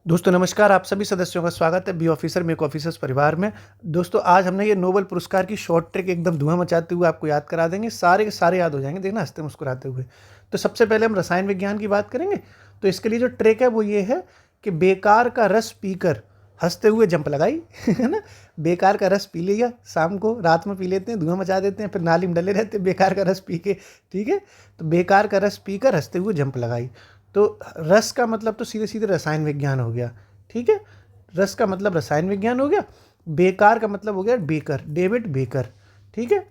दोस्तों नमस्कार, आप सभी सदस्यों का स्वागत है बी ऑफिसर मेक ऑफिसर्स परिवार में। दोस्तों आज हमने ये नोबेल पुरस्कार की शॉर्ट ट्रिक एकदम धुआं मचाते हुए आपको याद करा देंगे, सारे के सारे याद हो जाएंगे, देखना हंसते मुस्कुराते हुए। तो सबसे पहले हम रसायन विज्ञान की बात करेंगे। तो इसके लिए जो ट्रिक है वो ये है कि बेकार का रस पीकर हंसते हुए जंप लगाई है ना। बेकार का रस पी लिया, शाम को रात में पी लेते हैं, धुआं मचा देते हैं, फिर नाली में डले रहते हैं बेकार का रस पी के। ठीक है, तो बेकार का रस पीकर हंसते हुए जंप लगाई। तो रस का मतलब तो सीधे सीधे रसायन विज्ञान हो गया। ठीक है, रस का मतलब रसायन विज्ञान हो गया। बेकार का मतलब हो गया बेकर, डेविड बेकर। ठीक है,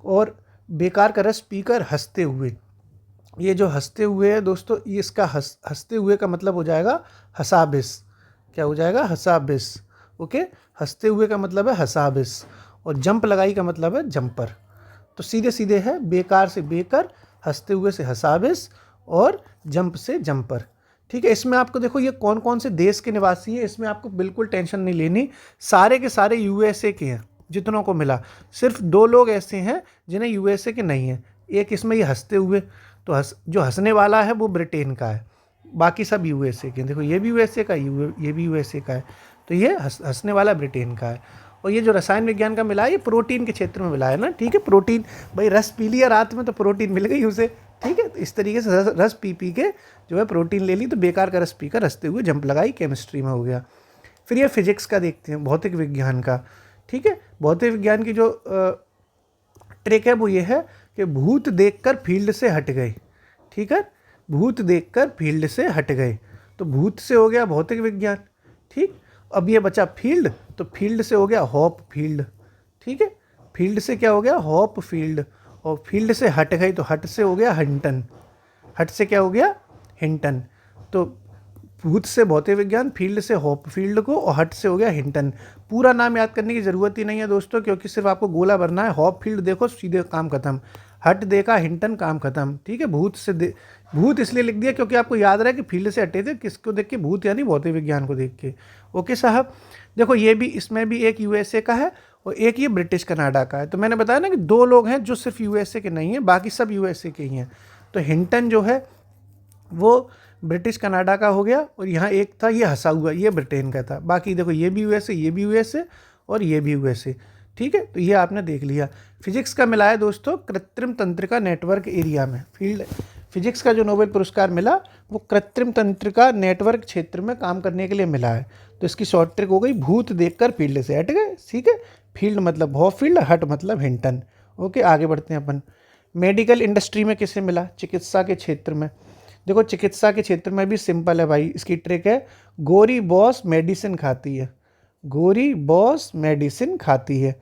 और बेकार का रस पीकर हंसते हुए, ये जो हंसते हुए है दोस्तों, ये इसका हंसते हुए का मतलब हो जाएगा हसाबिस। क्या हो जाएगा? हसाबिस। ओके, हंसते हुए का मतलब है हसाबिस, और जंप लगाई का मतलब है जंपर। तो सीधे सीधे है, बेकार से बेकर, हंसते हुए से हसाबिस, और जंप से जंपर। ठीक है, इसमें आपको देखो ये कौन कौन से देश के निवासी हैं, इसमें आपको बिल्कुल टेंशन नहीं लेनी। सारे के सारे यूएसए के हैं, जितनों को मिला। सिर्फ 2 लोग ऐसे हैं जिन्हें यूएसए के नहीं हैं। एक इसमें ये हंसते हुए, तो जो हंसने वाला है वो ब्रिटेन का है, बाकी सब यूएसए के हैं। देखो ये भी यूएसए का, ये भी यूएसए का है, तो ये हंसने वाला ब्रिटेन का है। और ये जो रसायन विज्ञान का मिला है, ये प्रोटीन के क्षेत्र में मिला है ना। ठीक है, प्रोटीन, भाई रस पी लिया रात में तो प्रोटीन मिल गई उसे। ठीक है, तो इस तरीके से रस पी पी के जो है प्रोटीन ले ली, तो बेकार का रस पीकर हंसते हुए जंप लगाई, केमिस्ट्री में हो गया। फिर ये फिजिक्स का देखते हैं, भौतिक विज्ञान का। ठीक है, भौतिक विज्ञान की जो ट्रिक है वो ये है कि भूत देखकर फील्ड से हट गए। ठीक है, भूत देखकर फील्ड से हट गए, तो भूत से हो गया भौतिक विज्ञान। ठीक, अब ये बचा फील्ड, तो फील्ड से हो गया हॉप फील्ड। ठीक है, फील्ड से क्या हो गया? Hop field. और फील्ड से हट गई, तो हट से हो गया हिंटन। हट से क्या हो गया? हिंटन। तो भूत से भौतिक विज्ञान, फील्ड से हॉप फील्ड को, और हट से हो गया हिंटन। पूरा नाम याद करने की ज़रूरत ही नहीं है दोस्तों, क्योंकि सिर्फ आपको गोला भरना है। हॉप फील्ड देखो, सीधे काम खत्म। हट देखा, हिंटन, काम खत्म। ठीक है, भूत से भूत इसलिए लिख दिया क्योंकि आपको याद रहा है कि फील्ड से हटे थे, किसको देख के? भूत, यानी भौतिक विज्ञान को देख के। ओके साहब, देखो ये भी, इसमें भी एक यूएसए का है और एक ये ब्रिटिश कनाडा का है। तो मैंने बताया ना कि 2 लोग हैं जो सिर्फ यूएसए के नहीं हैं, बाकी सब यूएसए के ही हैं। तो हिंटन जो है वो ब्रिटिश कनाडा का हो गया, और यहाँ एक था ये हंसा हुआ, ये ब्रिटेन का था। बाकी देखो ये भी यूएसए, ये भी यूएसए, और ये भी यूएसए। ठीक है, तो ये आपने देख लिया। फिजिक्स का मिला है दोस्तों कृत्रिम तंत्रिका नेटवर्क एरिया में। फील्ड फिजिक्स का जो नोबेल पुरस्कार मिला वो कृत्रिम तंत्रिका नेटवर्क क्षेत्र में काम करने के लिए मिला है। तो इसकी शॉर्ट ट्रिक हो गई, भूत देखकर फील्ड से हट गए। ठीक है, फील्ड मतलब हॉप फील्ड, हट मतलब हिंटन। ओके, आगे बढ़ते हैं अपन। मेडिकल इंडस्ट्री में किसे मिला? चिकित्सा के क्षेत्र में। देखो चिकित्सा के क्षेत्र में भी सिंपल है भाई, इसकी ट्रिक है, गोरी बॉस मेडिसिन खाती है। गोरी बॉस मेडिसिन खाती है।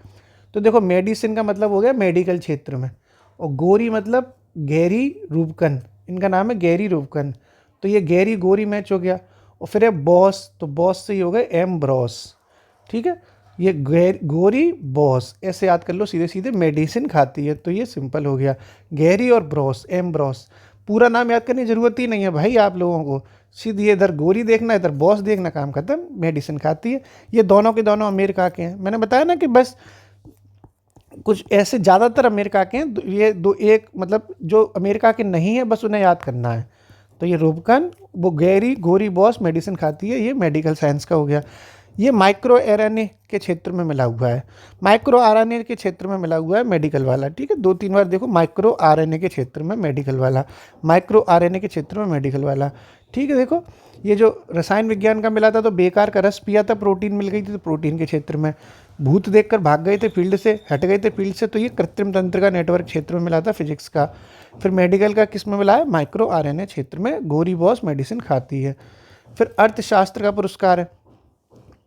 तो देखो मेडिसिन का मतलब हो गया मेडिकल क्षेत्र में, और गोरी मतलब गैरी रूबकन, इनका नाम है गैरी रूबकन। तो ये गैरी गोरी मैच हो गया। और फिर है बॉस, तो बॉस से ही हो गए एम ब्रॉस। ठीक है, ये गोरी बॉस, ऐसे याद कर लो सीधे सीधे, मेडिसिन खाती है, तो ये सिंपल हो गया। गैरी और ब्रॉस, एम ब्रॉस। पूरा नाम याद करने की ज़रूरत ही नहीं है भाई आप लोगों को, सीधी इधर गोरी देखना, इधर बॉस देखना, काम खत्म। मेडिसिन खाती है। ये दोनों के दोनों अमेरिका के हैं। मैंने बताया ना कि बस कुछ ऐसे ज़्यादातर अमेरिका के हैं, ये दो एक मतलब जो अमेरिका के नहीं है बस उन्हें याद करना है। तो ये रूबकन, वो गैरी गोरी बॉस मेडिसिन खाती है, ये मेडिकल साइंस का हो गया। ये माइक्रो आरएनए के क्षेत्र में मिला हुआ है। माइक्रो आरएनए के क्षेत्र में मिला हुआ है मेडिकल वाला। ठीक है, 2-3 बार देखो, माइक्रो आरएनए के क्षेत्र में मेडिकल वाला, माइक्रो आरएनए के क्षेत्र में मेडिकल वाला। ठीक है, देखो ये जो रसायन विज्ञान का मिला था, तो बेकार का रस पिया था, प्रोटीन मिल गई थी, तो प्रोटीन के क्षेत्र में। भूत देखकर भाग गए थे फील्ड से, हट गए थे फील्ड से, तो ये कृत्रिम तंत्रिका नेटवर्क क्षेत्र में मिला था फिजिक्स का। फिर मेडिकल का किस में मिला है? माइक्रो आरएनए क्षेत्र में, गोरी बॉस मेडिसिन खाती है। फिर अर्थशास्त्र का पुरस्कार है,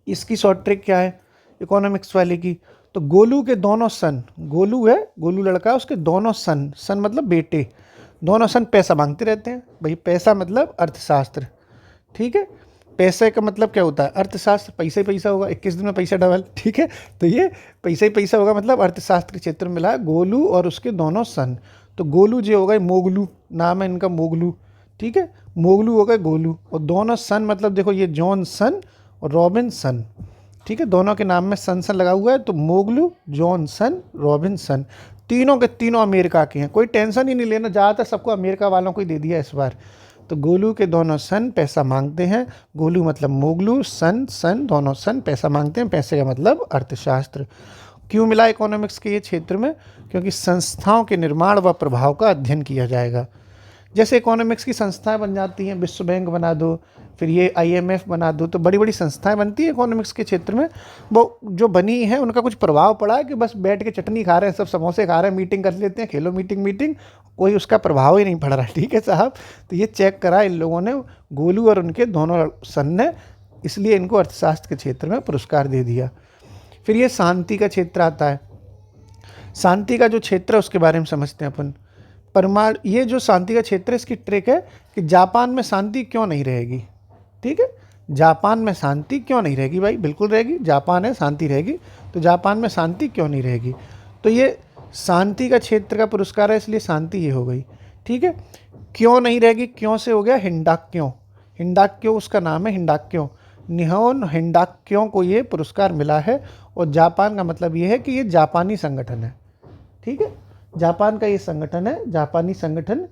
इसकी शॉर्ट ट्रिक क्या है? इकोनॉमिक्स वाले की। तो गोलू के दोनों सन, गोलू है, गोलू लड़का है, उसके दोनों सन, सन मतलब बेटे, दोनों सन पैसा मांगते रहते हैं। भाई पैसा मतलब अर्थशास्त्र। ठीक है, पैसे का मतलब क्या होता है? अर्थशास्त्र, पैसा ही पैसा होगा, 21 दिन में पैसा डबल। ठीक है, तो ये पैसा ही पैसा होगा, मतलब अर्थशास्त्र के क्षेत्र में मिला है गोलू और उसके दोनों सन। तो गोलू जो होगा मोगलू, नाम है इनका मोगलू। ठीक है, मोगलू हो गए गोलू, और दोनों सन मतलब देखो ये जॉन सन और रॉबिन्सन। ठीक है, दोनों के नाम में सन सन लगा हुआ है, तो मोगलू, जॉनसन, रॉबिन्सन, तीनों के तीनों अमेरिका के हैं। कोई टेंशन ही नहीं लेना, ज़्यादातर सबको अमेरिका वालों को ही दे दिया इस बार। तो गोलू के दोनों सन पैसा मांगते हैं। गोलू मतलब मोगलू, सन सन दोनों सन पैसा मांगते हैं। पैसे का मतलब अर्थशास्त्र। क्यों मिला इकोनॉमिक्स के ये क्षेत्र में? क्योंकि संस्थाओं के निर्माण व प्रभाव का अध्ययन किया जाएगा। जैसे इकोनॉमिक्स की संस्थाएं बन जाती हैं, विश्व बैंक बना दो, फिर ये IMF बना दो, तो बड़ी बड़ी संस्थाएं बनती हैं इकोनॉमिक्स के क्षेत्र में। वो जो बनी है उनका कुछ प्रभाव पड़ा है कि बस बैठ के चटनी खा रहे हैं, सब समोसे खा रहे हैं, मीटिंग कर लेते हैं, खेलो मीटिंग मीटिंग, कोई उसका प्रभाव ही नहीं पड़ रहा। ठीक है साहब, तो ये चेक करा इन लोगों ने, गोलू और उनके दोनों सन ने, इसलिए इनको अर्थशास्त्र के क्षेत्र में पुरस्कार दे दिया। फिर ये शांति का क्षेत्र आता है। शांति का जो क्षेत्र है उसके बारे में समझते हैं अपन। परमाणु, ये जो शांति का क्षेत्र है, इसकी ट्रिक है कि जापान में शांति क्यों नहीं रहेगी। ठीक है, जापान में शांति क्यों नहीं रहेगी? भाई बिल्कुल रहेगी, जापान है, शांति रहेगी, तो जापान में शांति क्यों नहीं रहेगी? तो ये शांति का क्षेत्र का पुरस्कार है, इसलिए शांति ये हो गई। ठीक है, क्यों नहीं रहेगी, क्यों से हो गया हिंडाक्यों। हिंडाक्यों उसका नाम है, हिंडाक्यों, निहोन हिंडाक्यों को ये पुरस्कार मिला है। और जापान का मतलब ये है कि ये जापानी संगठन है। ठीक है, जापान का ये संगठन है, जापानी संगठन,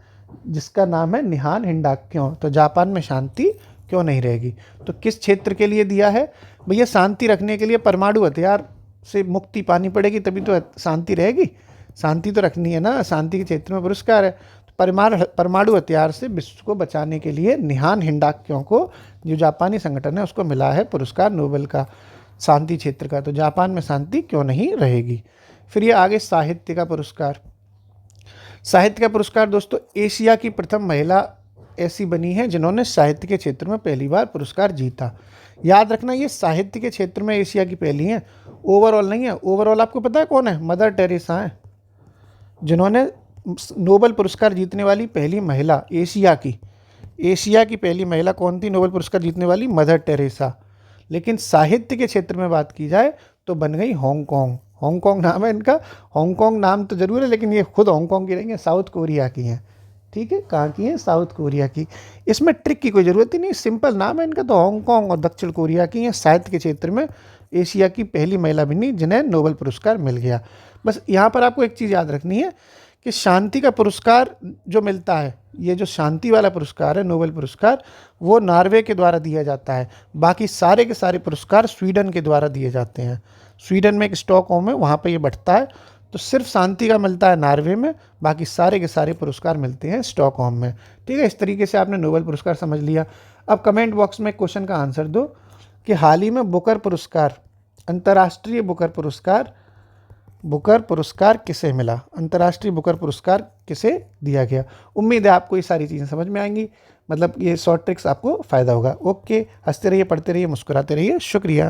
जिसका नाम है निहान हिंडाक्यों। तो जापान में शांति क्यों नहीं रहेगी? तो किस क्षेत्र के लिए दिया है? भैया शांति रखने के लिए परमाणु हथियार से मुक्ति पानी पड़ेगी, तभी तो शांति रहेगी। शांति तो रखनी है ना, शांति के क्षेत्र में पुरस्कार है। तो परमाणु हथियार से विश्व को बचाने के लिए निहान हिंडाक्यों को, जो जापानी संगठन है, उसको मिला है पुरस्कार नोबेल का, शांति क्षेत्र का। तो जापान में शांति क्यों नहीं रहेगी? फिर ये आगे साहित्य का पुरस्कार। साहित्य का पुरस्कार दोस्तों, एशिया की प्रथम महिला ऐसी बनी है जिन्होंने साहित्य के क्षेत्र में पहली बार पुरस्कार जीता। याद रखना, ये साहित्य के क्षेत्र में एशिया की पहली है, ओवरऑल नहीं है। ओवरऑल आपको पता है कौन है? मदर टेरेसा है, जिन्होंने नोबेल पुरस्कार जीतने वाली पहली महिला, एशिया की पहली महिला कौन थी नोबेल पुरस्कार जीतने वाली? Mother Teresa. लेकिन साहित्य के क्षेत्र में बात की जाए तो बन गई हांगकांग। हांगकांग नाम है इनका। हांगकांग नाम तो जरूर है, लेकिन ये खुद हांगकांग की नहीं है, साउथ कोरिया की हैं। ठीक है, कहाँ की हैं? साउथ कोरिया की। इसमें ट्रिक की कोई ज़रूरत ही नहीं, सिंपल नाम है इनका, तो हांगकांग और दक्षिण कोरिया की हैं। साहित्य के क्षेत्र में एशिया की पहली महिला बनी जिन्हें नोबेल पुरस्कार मिल गया। बस यहाँ पर आपको एक चीज़ याद रखनी है कि शांति का पुरस्कार जो मिलता है, ये जो शांति वाला पुरस्कार है नोबेल पुरस्कार, वो नॉर्वे के द्वारा दिया जाता है। बाकी सारे के सारे पुरस्कार स्वीडन के द्वारा दिए जाते हैं। स्वीडन में एक स्टॉकहोम है, वहाँ पे ये बढ़ता है। तो सिर्फ शांति का मिलता है नॉर्वे में, बाकी सारे के सारे पुरस्कार मिलते हैं स्टॉकहोम में। ठीक है, इस तरीके से आपने नोबेल पुरस्कार समझ लिया। अब कमेंट बॉक्स में क्वेश्चन का आंसर दो कि हाल ही में बुकर पुरस्कार, अंतर्राष्ट्रीय बुकर पुरस्कार किसे मिला? अंतर्राष्ट्रीय बुकर पुरस्कार किसे दिया गया? उम्मीद है आपको ये सारी चीज़ें समझ में आएंगी, मतलब ये शॉर्ट ट्रिक्स आपको फ़ायदा होगा। ओके, हंसते रहिए, पढ़ते रहिए, मुस्कुराते रहिए। शुक्रिया।